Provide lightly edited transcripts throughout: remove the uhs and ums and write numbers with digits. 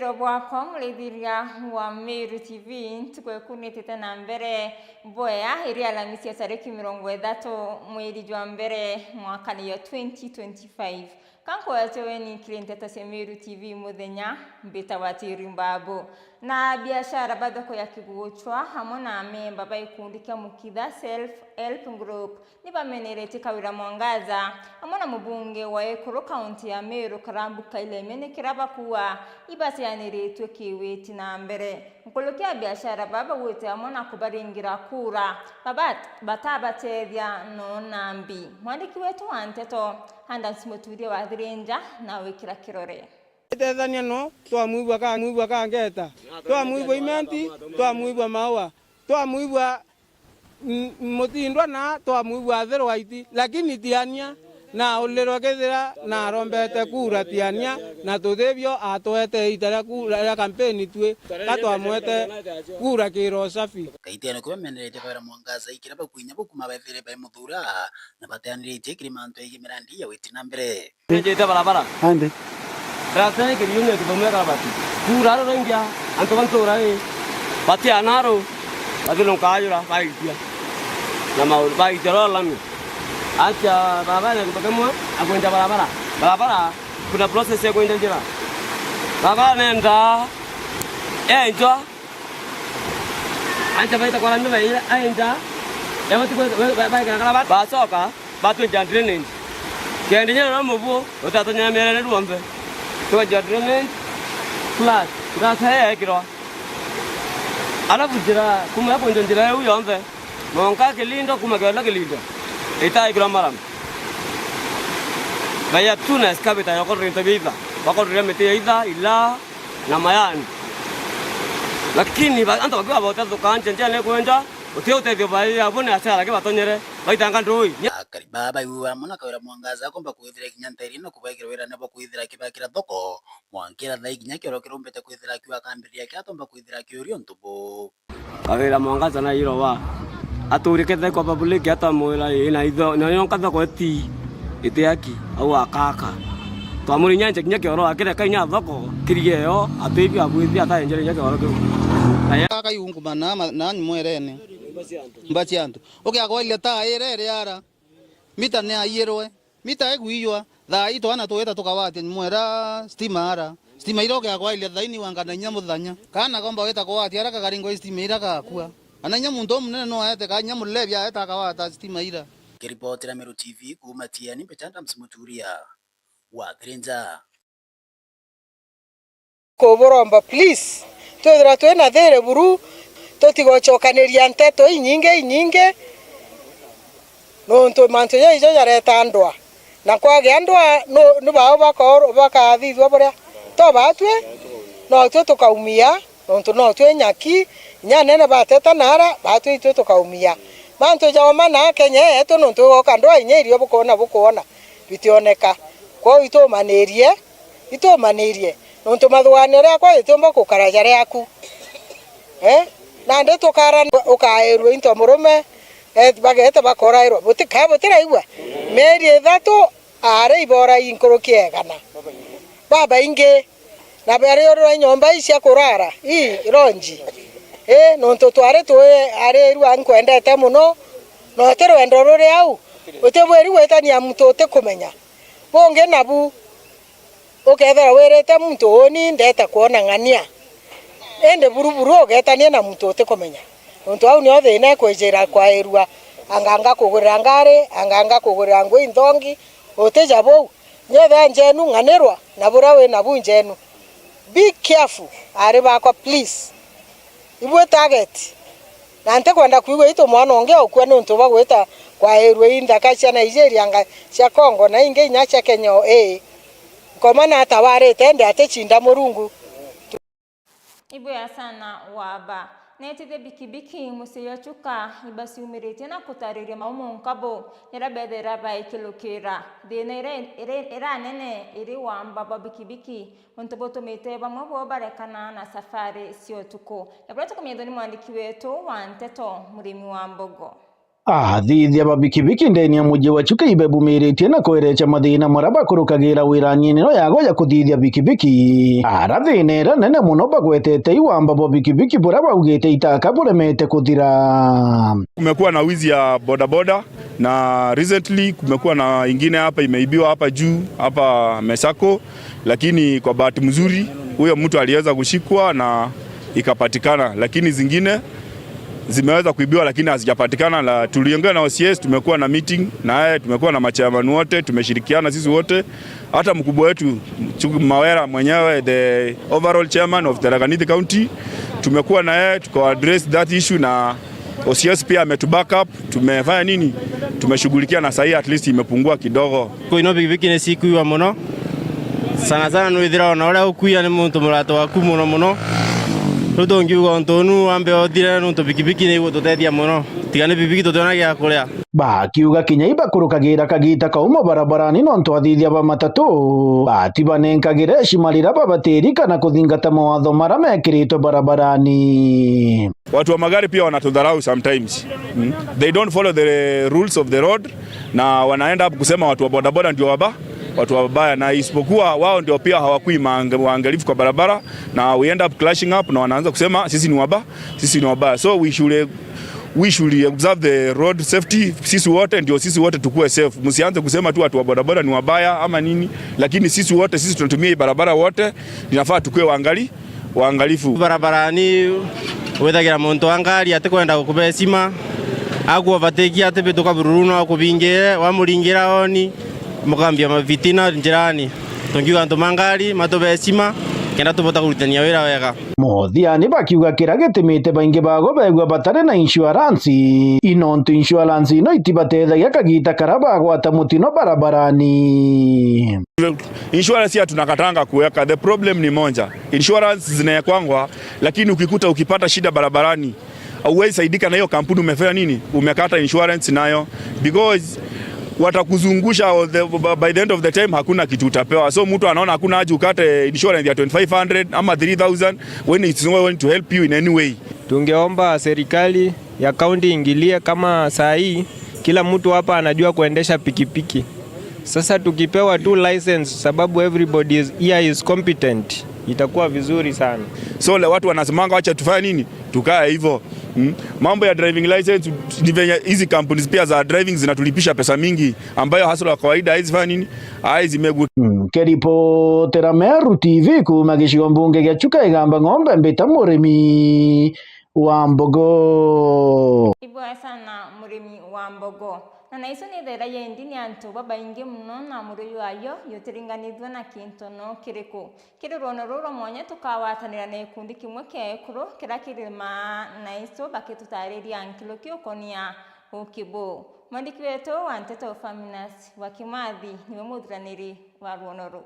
Bwakiro bwako mulithiria wa Meru TV ntukwĩkunĩtĩte na mbere boya ĩrĩ Alhamisi ya tarĩki 30 mweri wa mbere mwaka wa 2025 kanko yateweni kilinteta cia Meru TV muthenya mbita wa Tirimbabu na biashara bathoko ya kiguchwa hamwe na memba baikundi kia Mukitha Self Help Group ni bamenerete kawira Mwangaza hamwe na mubunge wa Ekuru County ya Meru Karambuka Ilemene kirabakuwa ibasianiretwe kiwiti na mbere nkulukia biashara baba wote hamwe na kubaringira kura batabatethia no nambi mwandiki wetu wa Nteto handa simuturia wa Thirenja na wikira kirore Tethania no twamuibwa ka ngeta twamuibwa imenti twamuibwa maua twamuibwa mutindwa na twamuibwa thero waiti lakini tiania na ulero kethira na rombete kura tiania na tuthebio atwete itara kura ya kampeni twe katwamwete kura kiro safi kaitiano kwa menelete kwa Mwangaza ikiraba kuinya bukuma bethire ba muthura na batanirite kirimanto yimirandi ya witi na mbere njete barabara ande rasane kiriyune kibomera karabati kura ro ngia anto bantora bati anaro adilo kayura baitia na maul baitero lami acha barabara kutokamwa akwenda barabara kuna process ya kwenda njira barabara nenda enjo acha baita kwa ndio aenda yamati kwa baika kala basoka batu drainage kendenya na mubu utatonya mere ruombe to drainage plus ngasa kiro alafu jira kuma kwenda njira uyombe monka kilindo kuma gala kilindo ita ikram maram baya tuna skabita yako rinta bidha bako remete ida ila na mayan lakini anta bagwa bota dukan chenjane kwenda utiote dio baya abone asara ke batonyere baitanga ndoi baba yuwa mona kawira Mwangaza komba kuithira kinyanteri no kubaikira wira nebo kuithira kibakira thoko mwankira thai kinya kiro kirumbete kuithira kiwa kambiria kia tomba kuithira kiurio ntubo kawira Mwangaza na iro wa aturikete kwa public hata mwela ina itho no katha kwa ti itiaki au akaka twamuri nyanje kinya kioro akire kainya thoko kirie yo atebi agwithia ata enjere nyake oro kiu aka yungu mana na mwerene mbachi antu oke akoile ta ere yara mita ne ayerwe mita eguywa tha ito ana toeta tukawati mwera stima iroke akoile thaini wangana nyamuthanya kana komba weta kwati araka garingo stima iraka akua ananya muntu munene no ayete kanya mulebya ayeta akawata stima ira kiripoti la Meru TV kumatia ni betanda msimuturia wa Thirenja Koboromba please twethira twena there buru totigochokaniria Nteto inyinge nonto manto ya ijo yareta ndwa na kwage andwa no bao bakathithwa boria to batwe no twe tukaumia nonto no twe nyaki nyanene bateta nara batwe itwe tukaumia manto jawa mana Kenya yetu nonto okandwa inyerio bukona bitioneka kwa itomanerie nonto mathwanire akwa itomba kukarajare yaku na nde tukara ukaerwe into murume bagete bakorairwo butira igwa meri thatu are ibora inkurukiegana baba inge na bari oro nyomba isia kurara ronji nonto tware twe are ru ankwendete muno no tero endorore au utebweri wetania muntu utekumenya bonge nabu ukethera werete muntu oni ndeta kuona ngania ende buruburu ogetania na muntu utekumenya nonto au ni othe na kwejera kwa erua anganga kugurira ngare anganga kugurira ngwe nthongi oteja bou nyetha njenu nganerwa na burawe na bunjenu be careful are bakwa please ibwe target na nte kwenda kuigwe ito mwana ongea ukwa nonto bagweta kwa erua indaka cia Nigeria anga cia Congo na inge inya cia Kenya komana ataware tende atechinda murungu Ibu ya sana waba netide bikibiki museyachuka ibasi umirete na kutariria maumo nkabo yarabedera baikilukira dena era nene iri wamba bikibiki ontoboto mete bamwe barekana na safari sio tuko yabrata kumyedoni mwandiki wetu wa Nteto murimi wa Mbogo Athithia ba bikibiki ndeni ya muji wa Chuka ibebumirĩtie na kwerecha mathina marĩa bakũrũkagĩra wĩra-inĩ ĩno ya goya kũthithia bikibiki. Arathĩna ĩrĩa nene mũno bagwetete iwamba bo bikibiki bũrĩa baugĩte itaka bũremete kũthira. Kumekuwa na wizi ya bodaboda na recently kumekuwa na ingine hapa imeibiwa hapa juu hapa Mesako, lakini kwa bahati mzuri huyo mtu aliweza kushikwa na ikapatikana, lakini zingine zimeweza kuibiwa lakini hazijapatikana. La tuliongea na OCS, tumekuwa na meeting naye, tumekuwa na machairman wote, tumeshirikiana sisi wote, hata mkubwa wetu Mawera mwenyewe, the overall chairman of Tharaka Nithi County, tumekuwa na yeye tuko address that issue, na OCS pia ametuback up. Tumefanya nini? Tumeshughulikia na sahi at least imepungua kidogo. Kwa ino bikibiki ni siku ya muno sana sana nwithira na ora ukuya ni muntu murato waku muno muno rutongiuga ntonu ambe othire nuntu bikibiki ni gututethia muno tigane bikibiki tutona gya kuria bakiuga kinya ibakũrũkagĩra kagita kauma barabarani nontu athithia ba matatu batibanengagĩra cimarĩra babatĩri kana kũthingata mawatho marĩa mekĩrĩtwo barabarani. Watu wa magari pia wanatudharau sometimes. They don't follow the rules of the road na wanaenda up kusema watu wa bodaboda ndio watu wabaya, na isipokuwa wao ndio pia hawakui waangalifu kwa barabara, na we end up clashing up na wanaanza kusema sisi ni wabaya. So we should observe the road safety. Sisi wote tukue safe. Msianze kusema tu watu wa bodaboda ni wabaya ama nini, lakini sisi tunatumia barabara wote, inafaa tukue waangalifu. Barabarani wethagira muntu wangari atikwenda gukubecima akuovatekia atibituka bururuno akubingire wamuringira oni mukambia mavitina njirani tungiuga antu mangari matubecima kenda tubota kurutania wira wega. Mothiani bakiuga kĩrĩa gĩtũmĩte baingĩ bago begwa batarĩ na insurance inontu insurance ino itibateithagia kagita karĩa bagwata mũtino barabarani. Insurance ya tunakatanga kuweka, the problem ni moja, insurance zinaekwangwa, lakini ukipata shida barabarani hauwezi saidika na hiyo kampuni umefanya nini, umekata insurance nayo, because watakuzungusha by the end of the time hakuna kitu utapewa. So mtu anaona hakuna haja ukate insurance ya 2500 ama 3000 when it's not going to help you in any way. Tungeomba serikali ya kaunti ingilie, kama saa hii kila mtu hapa anajua kuendesha pikipiki. Sasa tukipewa tu license sababu everybody is competent, itakuwa vizuri sana. So watu wanasemanga acha tufanye nini, tukae hivyo. Mambo ya driving license ni venye hizi companies pia za driving zinatulipisha pesa mingi ambayo hasla kawaida hizi fanya nini zimegu. Keripotera Meru TV kuma gĩcigo mbunge gĩa Chuka igamba ng'ombe mbita mũrĩmi wa mbogo. Ibwa sana mũrĩmi wa mbogo. Na naiso ni thera yendi ni antu babaingi muno na muruyu ayo yotiringanithwa na kintono kiriko kirirwono ruro mwanya tukawatanira na ikundi kimwe kekuru kira kirima naiso bakitutariria nkilo kiokonia ukibo mwandiki wetu wa Nteto Faminas wa Kimathi niwe muthiraniri wa rwonoru.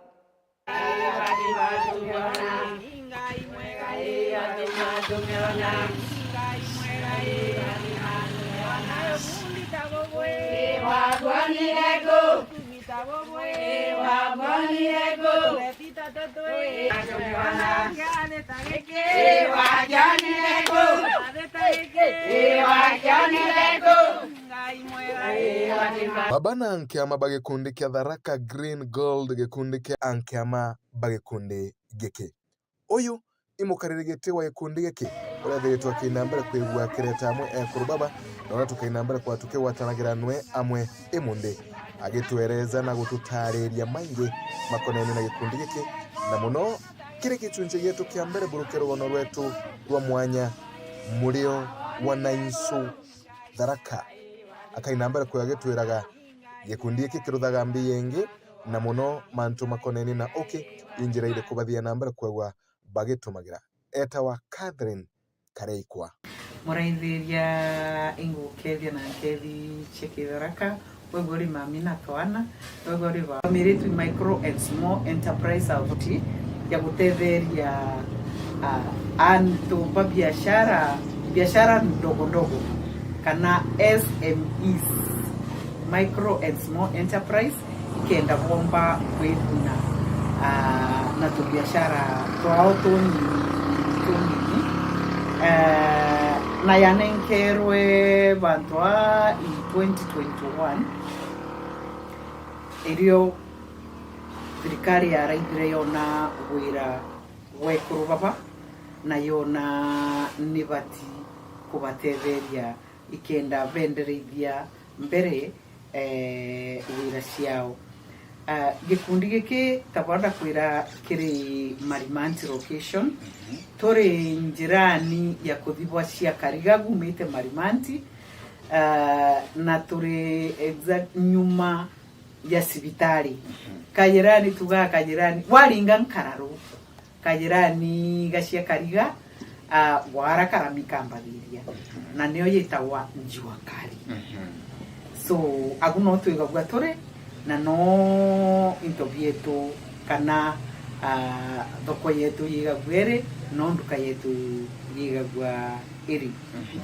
Babana ankiama bagikundi kia Tharaka Green Gold gikundi kia ankiama bagikundi giki uyu imukaririgite wa gikundi giki uria thitwa kinambere kwigua kireta amwe kurubaba na uria tukainambere kwa tukiwatanagira nwe amwe imunde agitwereza na gututariria maingi makonene na gikundi giki na muno kiri gicunje gitu kia mbere burukero wono rwetu rwa mwanya murio wanaisu Tharaka akainambere kwa agitweraga gikundi giki kiruthaga mbiyengi na muno mantu makonene na injira ile kubathia nambere kwegwa bagitumagira etawa Catherine Kareikwa muraithiria ingukethia na nkethi cheki Tharaka wegori mami na twana wegori wa miritu micro and small enterprise authority ya gutetheria antu pa biashara ndogo ndogo kana SMEs micro and small enterprise ikenda bomba kwithuna na tu biashara twao tuni na yanenkerwe bantu a 2021 irio thirikari yaraithire yona wira wekuru baba na yona nibati kubatetheria ikenda bendereithia mbere wira ciao. Gikundi giki tabanda kwira kiri Marimanti location tore njirani ya kuthibwa cia Kariga gumite Marimanti na tore exact nyuma ya sibitari kajirani tuga kajirani walinga nkararo kajirani gacia Kariga wara karamikambagiria na neo yetawa njiwa kari. So aguno twigagwa tore na no intobieto kana thoko yetu yigagwere no nduka yetu yigagwa iri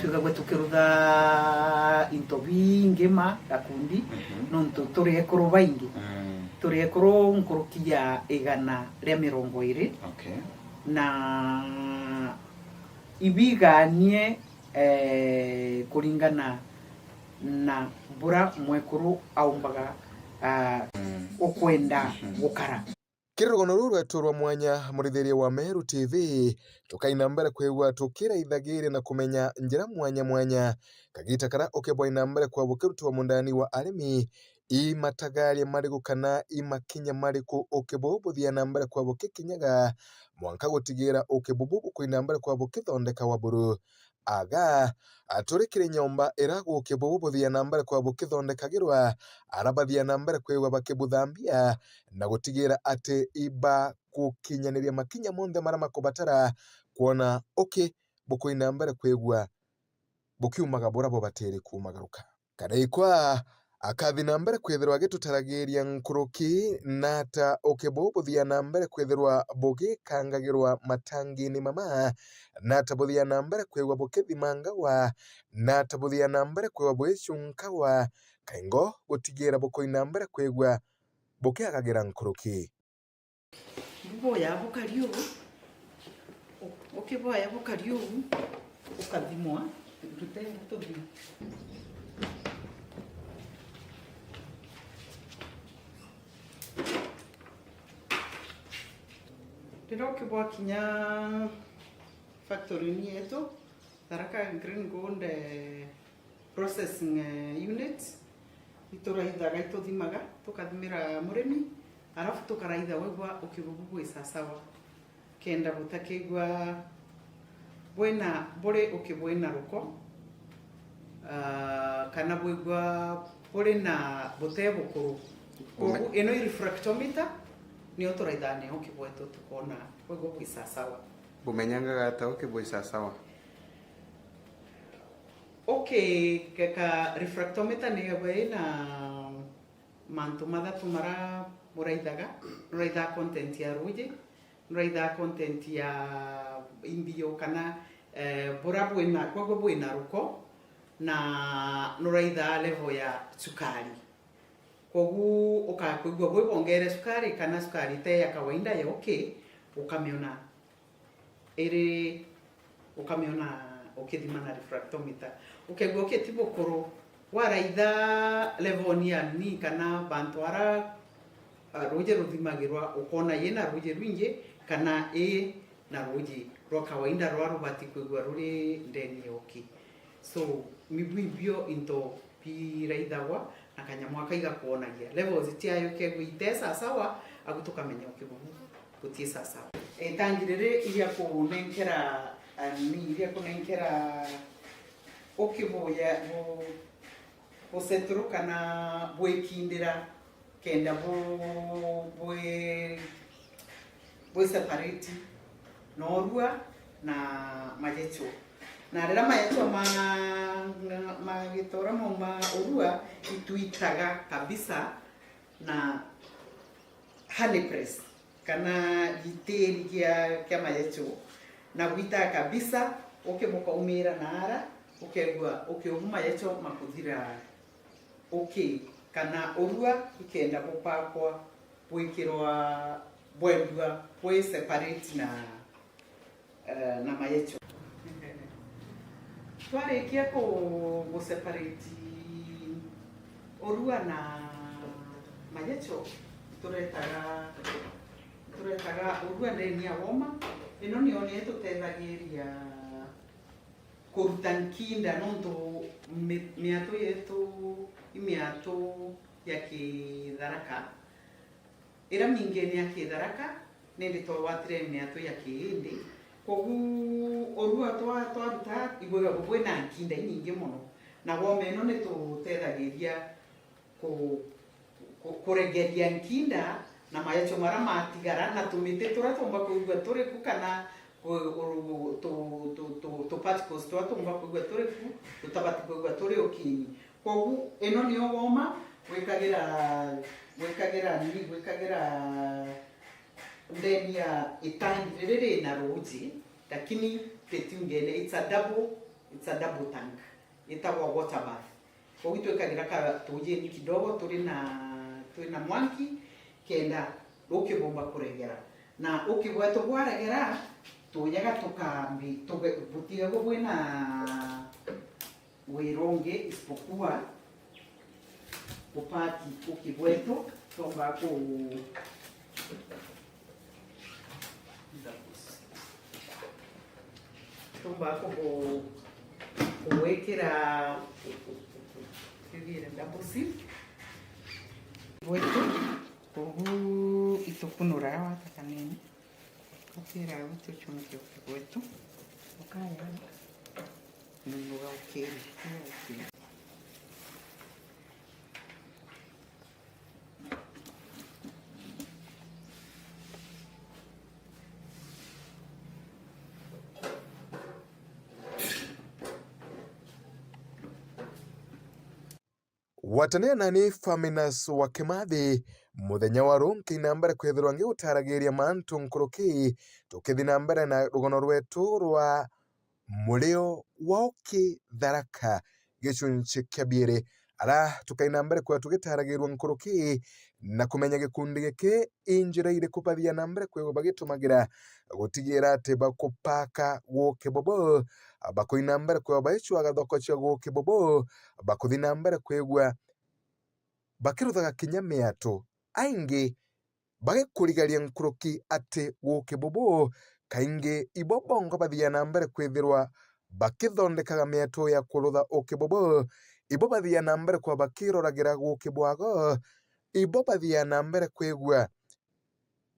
twigagwa tukirutha intobi ngema gakundi no turi ekoro baingi turi ekoro nkurukia igana ria 20 na ibiganie kuringana na bura mwekuru aumbaga ukwenda gukara. Kirugono ruru rweturwa mwanya murithiria wa Meru TV tukaina mbere kwigua tukiraithagire na kumenya njira mwanya mwanya kagita kara ukebwaina mbere kwa bukirutu mundani wa arimi imatagaria marigu kana imakinya mariku ukibubuthia na mbere kwa bukikinyaga mwanka gutigira ukibububu kuina mbere kwa bukithondeka wa buru aga aturikire nyomba iragu ukibubuthia na mbere kwa bukithondekagirwa arabathia na mbere kwigua bakibuthambia na gutigira ati iba gukinyaniria makinya monthe mara makubatara kuona bukuina mbere kwigua bukiumaga burabo bateri kumagaruka karaikwa akathi na mbere kwithirwa gitutaragiria nkuruki nata ukibubuthia na mbere kwithirwa bugikangagirwa matangini mama nata buthia na mbere kwigua bukithimangawa nata buthia na mbere kwigua bwicunkawa kaingo gutigira bukuina mbere kwigua bukiagagira nkuruki boya bukario boya bukario ukathimwa tutende tuthimwa Ukibwa kinya factory ni yetu Tharaka Green Gold processing unit ituraithaga ituthimaga tukathimira murimi arafu tukaraitha wegwa ukibubu isasawa kenda butakigwa bwena bore ukibwena ruko kana bwegwa bore na butebo kuru eno refractometer niyo turaithane ukibwetu tukona wegwa isasawa bumenyanga gata ukibwe isasawa. Okay, kaka refractometer ni na mantu mathatu mara muraithaga nuraitha content ya ruje nuraitha content ya imbio kana burabu ina kwa bwina ruko na nuraitha level ya sukari kogu ukakwigwa bwe bongere sukari kana sukari te ya kawaida ya okay ukamiona ere ukamiona ukithimana refractometer ukegwa uketibo koro waraitha levonia ni kana bantu ara ruje ruthimagirwa ukona yena ruje rwingi kana na ruje rwa kawaida rwa rubati kwigwa ruri ndeni yoki so mibibio into piraithawa na kanyamwa kaiga kuonagia levels tiayo kegwa itesa sawa agutukamenya ukibubu kutisa sawa tangirire iria kunenkera ni iria kunenkera ukiboya buseturu kana bwekindira kenda bwe separate norua na majecho na rera majecho magitora ma urua ituitaga kabisa na honey press kana giteri kia majecho na wita kabisa ukimuka umira nara ukegwa ukiuma yecho makuthira kana urua ikenda gupakwa bwikirwa bwendwa bwe separate na mayecho Twarekia ku separate orua na mayecho turetaga orua ndeni ya woma ino ni oni tutethagiria kuruta nkinda nondu miato yetu imiato ya Kitharaka ira mingi ni ya Kitharaka nindi twawatire miato ya Kiindi kogu orua twaruta igwega gubwena nkinda nyingi muno na woma ino ni tutethagiria kuregeria nkinda na mayecho mara matigara na tumite turia tumba kuigua turi ku kana to particles twa tumba kuigua turi ku tutabati kuigua turi okinyi kogu ino ni woma wekagira ndeni ya itangi riri na roji lakini petiungene it's a double tank itawa water bath kogu twekagira ka tujeni kidogo turi na mwanki kenda ukibomba kuregera na ukibweto gwaregera tuyaga tukambi tubutia gubwena wironge isipokuwa upati ukibweto tomba kuwekera kivire ndabusi bweto kogu itukunura wataka nini ukira uto chumke kwetu ukaya nunuga ukiri Watania nani Faminas wa Kimathi muthenya wa runki nambere kwethirwa ngi utaragiria mantu nkuruki tukithi nambere na rugono rwetu rwa murio wa Kitharaka gicunci kia biiri ara tukaina mbere kwa tugitaragirwa nkuruki na kumenya gikundi giki injira iri kupathia nambere kwe bagitumagira gutigira ati bakupaka guke bobo bakoina mbere kwa baichwa gathoko cia guke bobo bakuthi nambere kwegwa bakiruthaga kinya miato aingi bagikurigaria nkuruki ati guke bobo kaingi ibobongo bathia nambere kwithirwa bakithondekaga miato ya kurutha ukibobo ibo bathia nambere kwa bakiroragira gukibwago ibo bathia nambere kwigua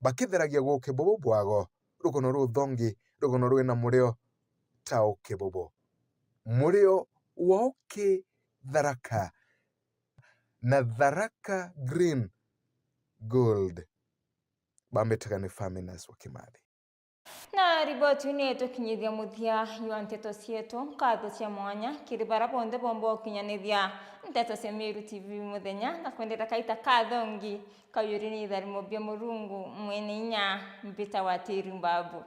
bakitheragia gukibobo bwago rugono ruthongi rugono rwina murio ta ukibobo murio wa Kitharaka na Tharaka Green Gold bambetaga ni Faminas wa Kimathi. Na riboti ni tukinyithia muthia yu nteto cietu nkatho cia mwanya kiribara bonde bombo kinyanithia nteto cia Meru TV muthenya na kwendera kaita kathongi kayuri ni Tharimo Bia Murungu mwene inya mbita wa Tiri Mbabu.